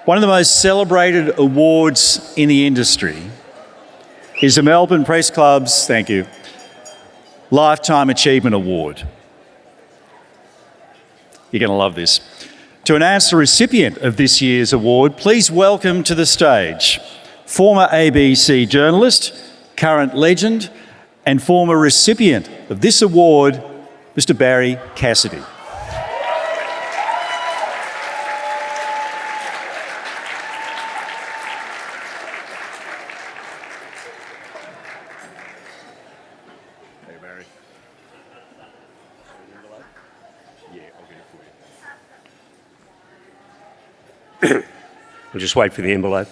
One of the most celebrated awards in the industry is the Melbourne Press Club's, thank you, Lifetime Achievement Award. You're going to love this. To announce the recipient of this year's award, please welcome to the stage former ABC journalist, current legend, and former recipient of this award, Mr. Barry Cassidy. We'll just wait for the envelope.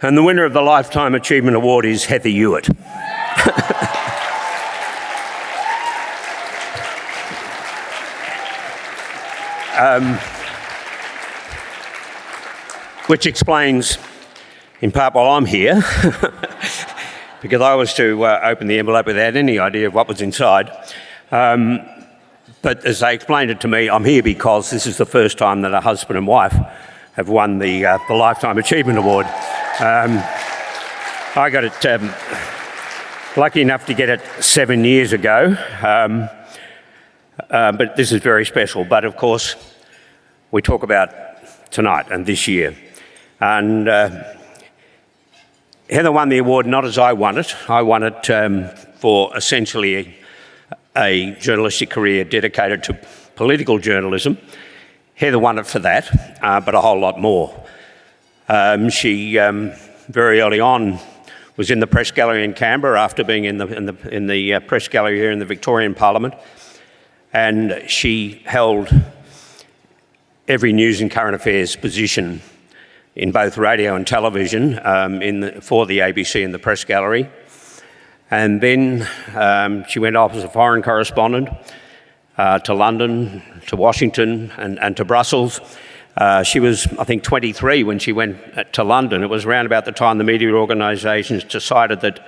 And the winner of the Lifetime Achievement Award is Heather Ewart. Which explains, in part, why I'm here, because I was to open the envelope without any idea of what was inside. But as they explained it to me, I'm here because this is the first time that a husband and wife have won the Lifetime Achievement Award. I got it, lucky enough to get it 7 years ago, but this is very special. But of course, we talk about tonight and this year. And Heather won the award not as I won it. I won it for essentially a journalistic career dedicated to political journalism. Heather won it for that, but a whole lot more. She very early on was in the press gallery in Canberra after being in the press gallery here in the Victorian Parliament, and she held every news and current affairs position in both radio and television for the ABC and the press gallery. And then she went off as a foreign correspondent to London, to Washington and to Brussels. She was, I think, 23 when she went to London. It was around about the time the media organisations decided that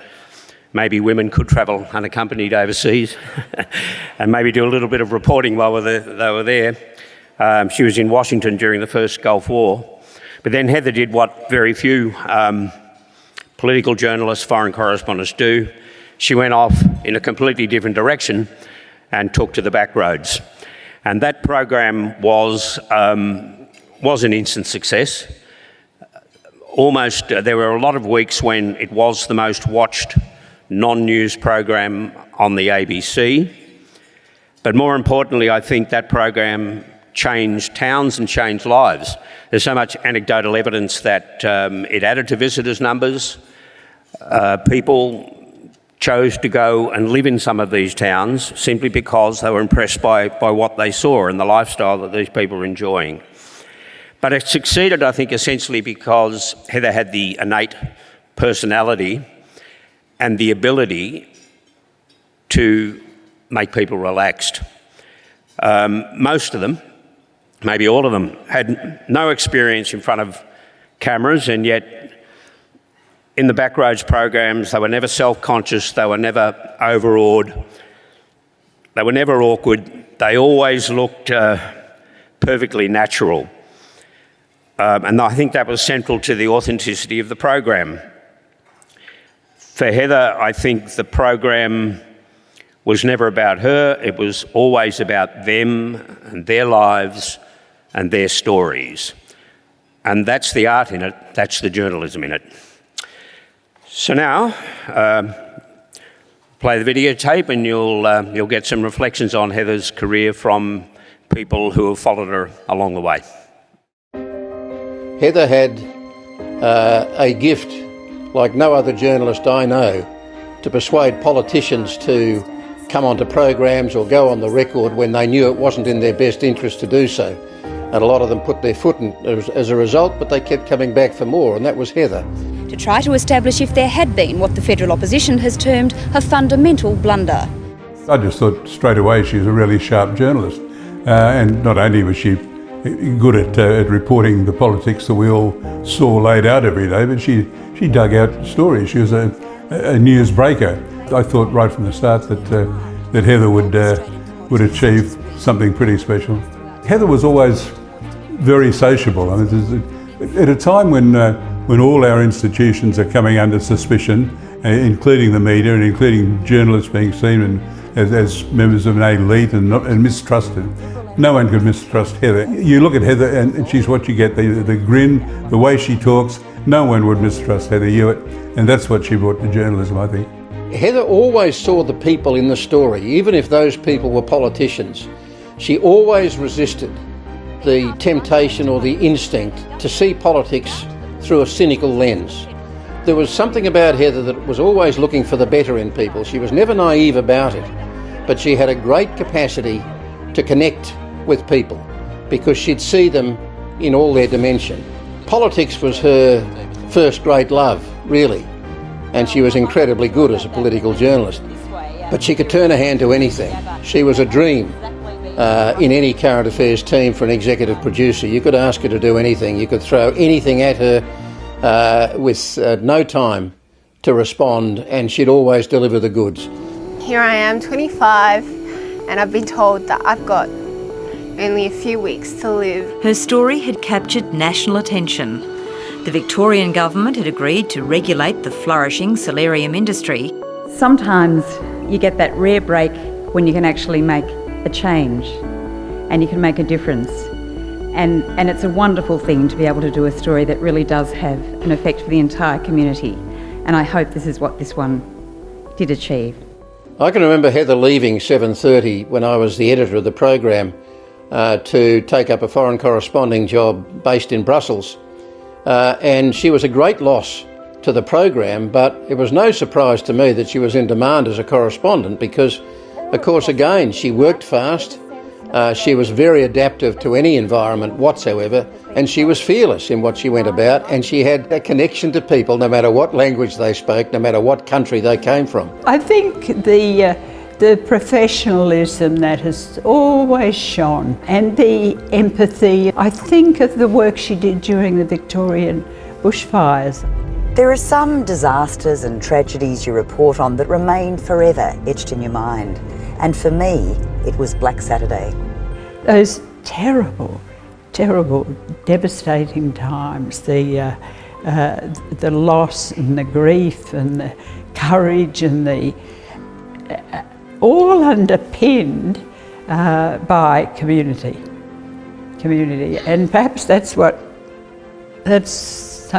maybe women could travel unaccompanied overseas and maybe do a little bit of reporting while they were there. She was in Washington during the first Gulf War. But then Heather did what very few political journalists, foreign correspondents do. She went off in a completely different direction and took to the back roads. And that program was an instant success. Almost, there were a lot of weeks when it was the most watched non-news program on the ABC. But more importantly, I think that program changed towns and changed lives. There's so much anecdotal evidence that it added to visitors' numbers. People chose to go and live in some of these towns simply because they were impressed by what they saw and the lifestyle that these people were enjoying. But it succeeded, I think, essentially because Heather had the innate personality and the ability to make people relaxed. Most of them, maybe all of them, had no experience in front of cameras, and yet in the backroads programs, they were never self-conscious, they were never overawed, they were never awkward, they always looked perfectly natural. And I think that was central to the authenticity of the program. For Heather, I think the program was never about her, it was always about them and their lives and their stories. And that's the art in it, that's the journalism in it. So now, play the videotape and you'll get some reflections on Heather's career from people who have followed her along the way. Heather had a gift like no other journalist I know to persuade politicians to come onto programs or go on the record when they knew it wasn't in their best interest to do so. And a lot of them put their foot in as a result, but they kept coming back for more, and that was Heather. To try to establish if there had been what the federal opposition has termed a fundamental blunder. I just thought straight away she was a really sharp journalist. And not only was she good at reporting the politics that we all saw laid out every day, but she dug out stories. She was a news breaker. I thought right from the start that Heather would achieve something pretty special. Heather was always very sociable. I mean, at a time when all our institutions are coming under suspicion, including the media and including journalists being seen as members of an elite and mistrusted. No one could mistrust Heather. You look at Heather and she's what you get, the grin, the way she talks. No one would mistrust Heather Ewart, and that's what she brought to journalism, I think. Heather always saw the people in the story, even if those people were politicians. She always resisted the temptation or the instinct to see politics through a cynical lens. There was something about Heather that was always looking for the better in people. She was never naive about it, but she had a great capacity to connect with people because she'd see them in all their dimension. Politics was her first great love, really, and she was incredibly good as a political journalist. But she could turn her hand to anything. She was a dream in any current affairs team for an executive producer. You could ask her to do anything. You could throw anything at her with no time to respond, and she'd always deliver the goods. Here I am, 25, and I've been told that I've got only a few weeks to live. Her story had captured national attention. The Victorian government had agreed to regulate the flourishing solarium industry. Sometimes you get that rare break when you can actually make a change and you can make a difference. And it's a wonderful thing to be able to do a story that really does have an effect for the entire community. And I hope this is what this one did achieve. I can remember Heather leaving 7:30 when I was the editor of the program to take up a foreign corresponding job based in Brussels. And she was a great loss to the program, but it was no surprise to me that she was in demand as a correspondent because, of course, again, she worked fast. She was very adaptive to any environment whatsoever, and she was fearless in what she went about, and she had a connection to people no matter what language they spoke, no matter what country they came from. I think the professionalism that has always shone and the empathy. I think of the work she did during the Victorian bushfires. There are some disasters and tragedies you report on that remain forever etched in your mind. And for me, it was Black Saturday. Those terrible, devastating times, the loss and the grief and the courage and the all underpinned by community. And perhaps that's so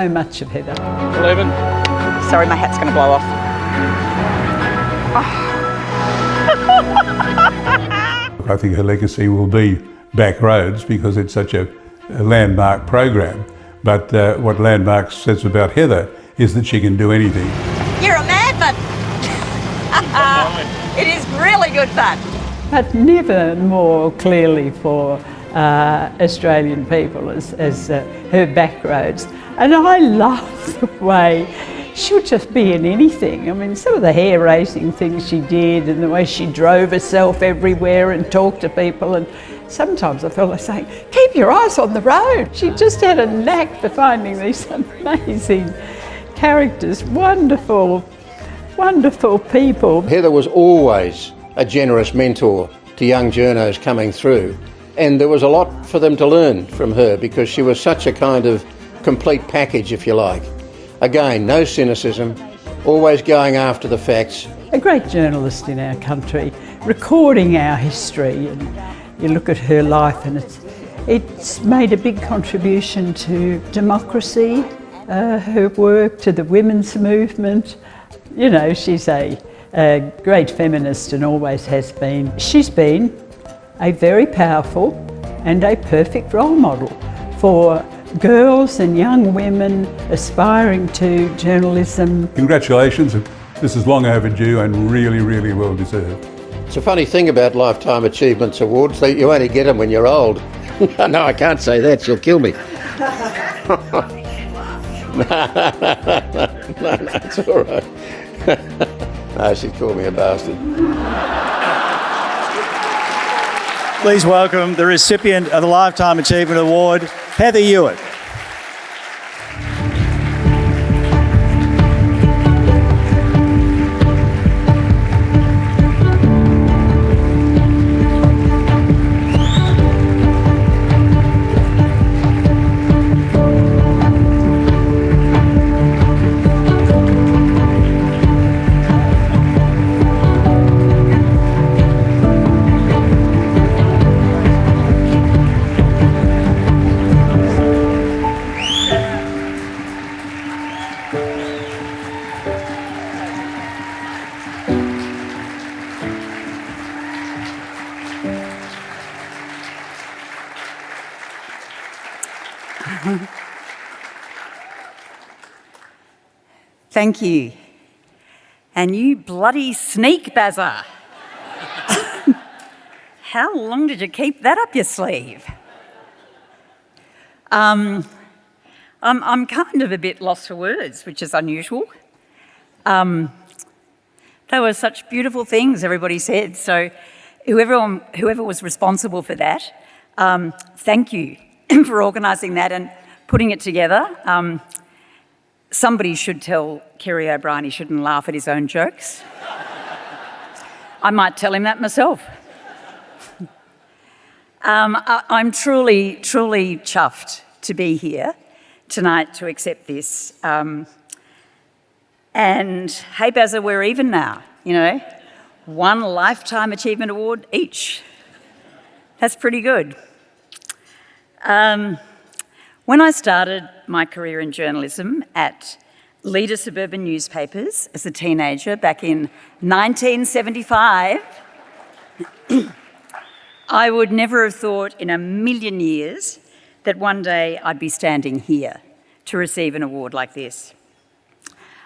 much of Heather. 11. Sorry, my hat's going to blow off. I think her legacy will be back roads because it's such a landmark program. But what Landmark says about Heather is that she can do anything. You're a madman! It is really good fun. But never more clearly for Australian people as her backroads. And I love the way she would just be in anything. I mean, some of the hair-raising things she did and the way she drove herself everywhere and talked to people, and sometimes I felt like saying, keep your eyes on the road. She just had a knack for finding these amazing characters, wonderful people. Heather was always a generous mentor to young journos coming through, and there was a lot for them to learn from her because she was such a kind of complete package, if you like. Again, no cynicism, always going after the facts. A great journalist in our country, recording our history, and you look at her life and it's made a big contribution to democracy, her work, to the women's movement. You know, she's a great feminist and always has been. She's been a very powerful and a perfect role model for girls and young women aspiring to journalism. Congratulations. This is long overdue and really, really well deserved. It's a funny thing about Lifetime Achievements Awards, that you only get them when you're old. No, I can't say that, she'll kill me. No, it's all right. No, she'd call me a bastard. Please welcome the recipient of the Lifetime Achievement Award, Heather Ewart. Thank you. And you bloody sneak bazzer. How long did you keep that up your sleeve? I'm kind of a bit lost for words, which is unusual. They were such beautiful things everybody said, so whoever was responsible for that, thank you for organising that and putting it together. Somebody should tell Kerry O'Brien he shouldn't laugh at his own jokes. I might tell him that myself. I'm truly, truly chuffed to be here tonight to accept this. And hey, Bazza, we're even now, you know. One Lifetime Achievement Award each. That's pretty good. When I started my career in journalism at leader suburban newspapers as a teenager back in 1975, I would never have thought in a million years that one day I'd be standing here to receive an award like this.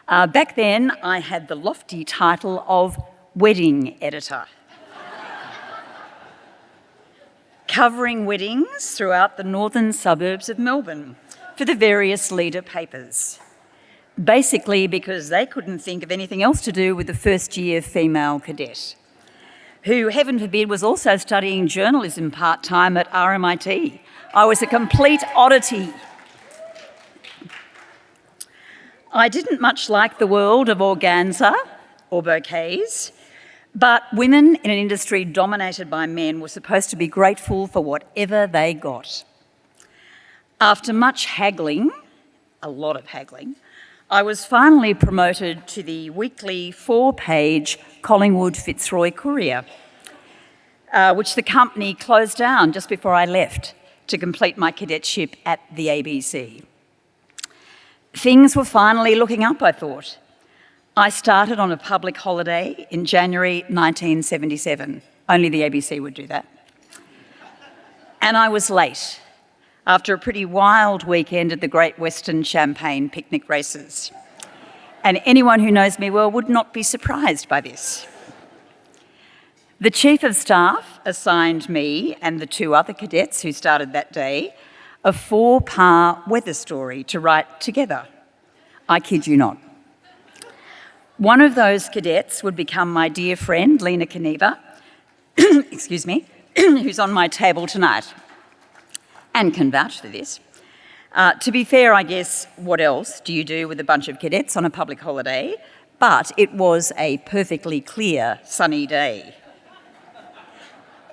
Back then, I had the lofty title of wedding editor, covering weddings throughout the northern suburbs of Melbourne for the various leader papers, basically because they couldn't think of anything else to do with the first-year female cadet, who, heaven forbid, was also studying journalism part-time at RMIT. I was a complete oddity. I didn't much like the world of organza or bouquets, but women in an industry dominated by men were supposed to be grateful for whatever they got. After much haggling, a lot of haggling, I was finally promoted to the weekly 4-page Collingwood Fitzroy Courier, which the company closed down just before I left to complete my cadetship at the ABC. Things were finally looking up, I thought. I started on a public holiday in January 1977. Only the ABC would do that. And I was late after a pretty wild weekend at the Great Western Champagne picnic races. And anyone who knows me well would not be surprised by this. The Chief of Staff assigned me and the 2 other cadets who started that day a 4-part weather story to write together. I kid you not. One of those cadets would become my dear friend, Lena Kaniva, excuse me, who's on my table tonight and can vouch for this. To be fair, I guess, what else do you do with a bunch of cadets on a public holiday? But it was a perfectly clear, sunny day.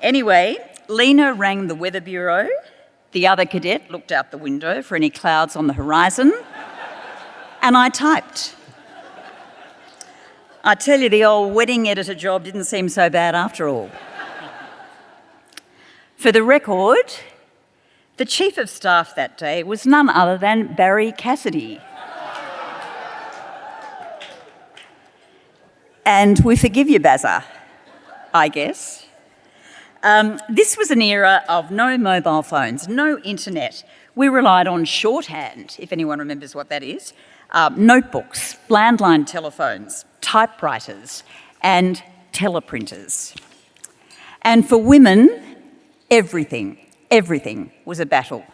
Anyway, Lena rang the Weather Bureau. The other cadet looked out the window for any clouds on the horizon, and I typed. I tell you, the old wedding editor job didn't seem so bad after all. For the record, the Chief of Staff that day was none other than Barry Cassidy. And we forgive you, Bazza, I guess. This was an era of no mobile phones, no internet. We relied on shorthand, if anyone remembers what that is, notebooks, landline telephones, typewriters, and teleprinters. And for women, everything was a battle.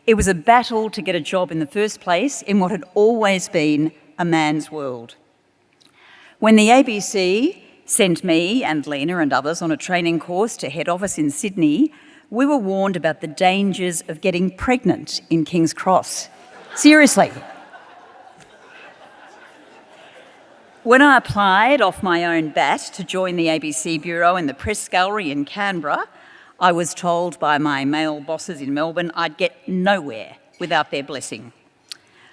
It was a battle to get a job in the first place in what had always been a man's world. When the ABC sent me and Lena and others on a training course to head office in Sydney, we were warned about the dangers of getting pregnant in King's Cross. Seriously. When I applied off my own bat to join the ABC Bureau in the Press Gallery in Canberra, I was told by my male bosses in Melbourne I'd get nowhere without their blessing.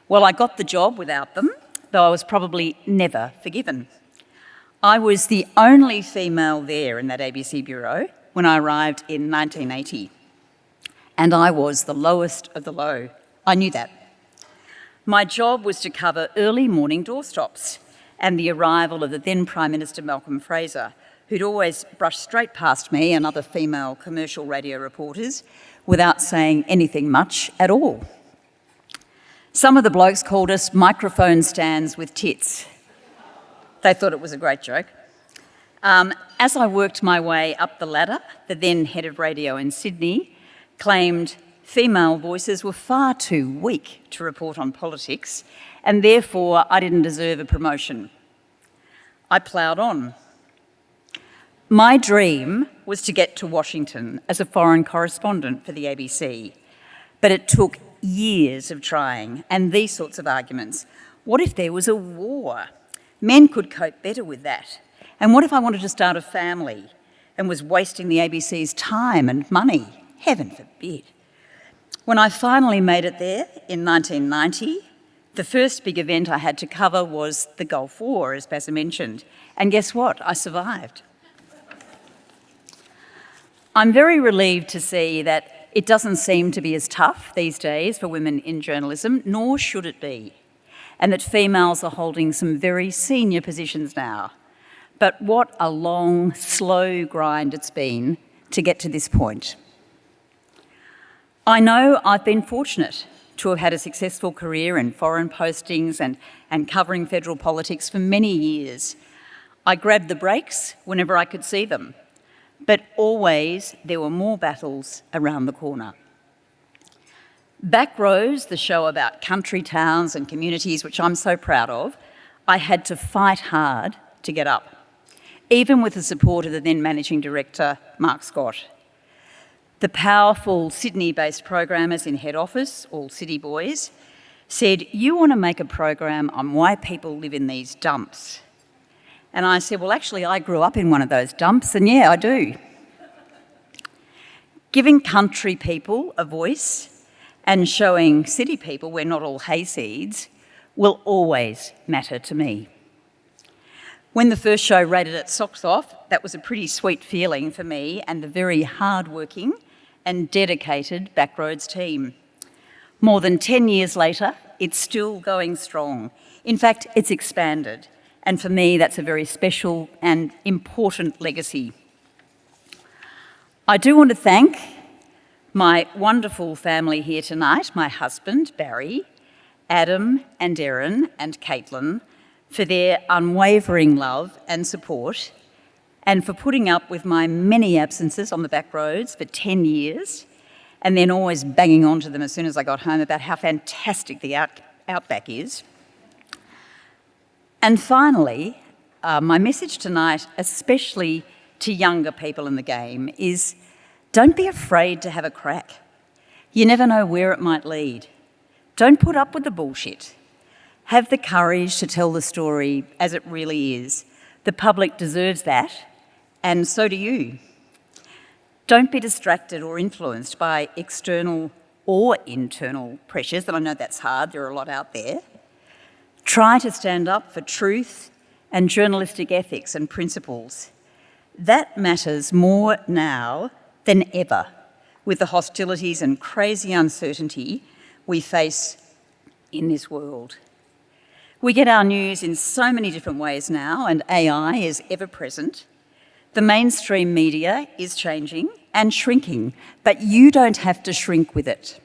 Well, I got the job without them, though I was probably never forgiven. I was the only female there in that ABC Bureau when I arrived in 1980, and I was the lowest of the low. I knew that. My job was to cover early morning doorstops and the arrival of the then Prime Minister Malcolm Fraser, who'd always brushed straight past me and other female commercial radio reporters without saying anything much at all. Some of the blokes called us microphone stands with tits. They thought it was a great joke. As I worked my way up the ladder, the then head of radio in Sydney claimed female voices were far too weak to report on politics, and therefore I didn't deserve a promotion. I ploughed on. My dream was to get to Washington as a foreign correspondent for the ABC, but it took years of trying and these sorts of arguments. What if there was a war? Men could cope better with that. And what if I wanted to start a family and was wasting the ABC's time and money? Heaven forbid. When I finally made it there in 1990, the first big event I had to cover was the Gulf War, as Basil mentioned. And guess what? I survived. I'm very relieved to see that it doesn't seem to be as tough these days for women in journalism, nor should it be, and that females are holding some very senior positions now. But what a long, slow grind it's been to get to this point. I know I've been fortunate to have had a successful career in foreign postings and covering federal politics for many years. I grabbed the breaks whenever I could see them, but always there were more battles around the corner. Backroads, the show about country towns and communities, which I'm so proud of, I had to fight hard to get up, even with the support of the then Managing Director, Mark Scott. The powerful Sydney-based programmers in head office, all city boys, said, "You want to make a program on why people live in these dumps?" And I said, well, actually, I grew up in one of those dumps, and yeah, I do. Giving country people a voice and showing city people we're not all hayseeds will always matter to me. When the first show rated its socks off, that was a pretty sweet feeling for me and the very hard-working and dedicated Backroads team. More than 10 years later, it's still going strong. In fact, it's expanded. And for me, that's a very special and important legacy. I do want to thank my wonderful family here tonight, my husband, Barry, Adam and Erin and Caitlin, for their unwavering love and support, and for putting up with my many absences on the back roads for 10 years, and then always banging onto them as soon as I got home about how fantastic the outback is. And finally, my message tonight, especially to younger people in the game, is don't be afraid to have a crack. You never know where it might lead. Don't put up with the bullshit. Have the courage to tell the story as it really is. The public deserves that, and so do you. Don't be distracted or influenced by external or internal pressures, and I know that's hard, there are a lot out there. Try to stand up for truth and journalistic ethics and principles. That matters more now than ever with the hostilities and crazy uncertainty we face in this world. We get our news in so many different ways now, and AI is ever present. The mainstream media is changing and shrinking, but you don't have to shrink with it.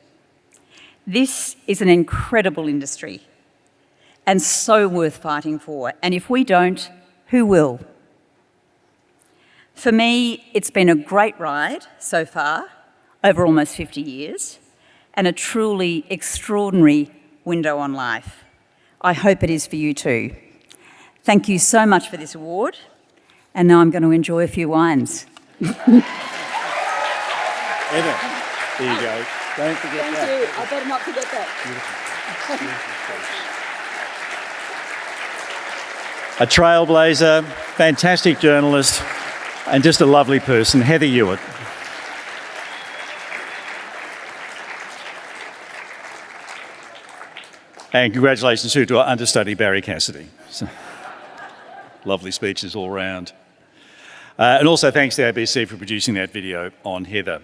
This is an incredible industry and so worth fighting for, and if we don't, who will? For me, it's been a great ride so far, over almost 50 years, and a truly extraordinary window on life. I hope it is for you too. Thank you so much for this award, And now I'm going to enjoy a few wines. Heather, there you go. Don't forget that. Thank you. I better not forget that. A trailblazer, fantastic journalist, and just a lovely person, Heather Ewart. And congratulations too to our understudy, Barry Cassidy. So, lovely speeches all round. And also thanks to ABC for producing that video on Heather.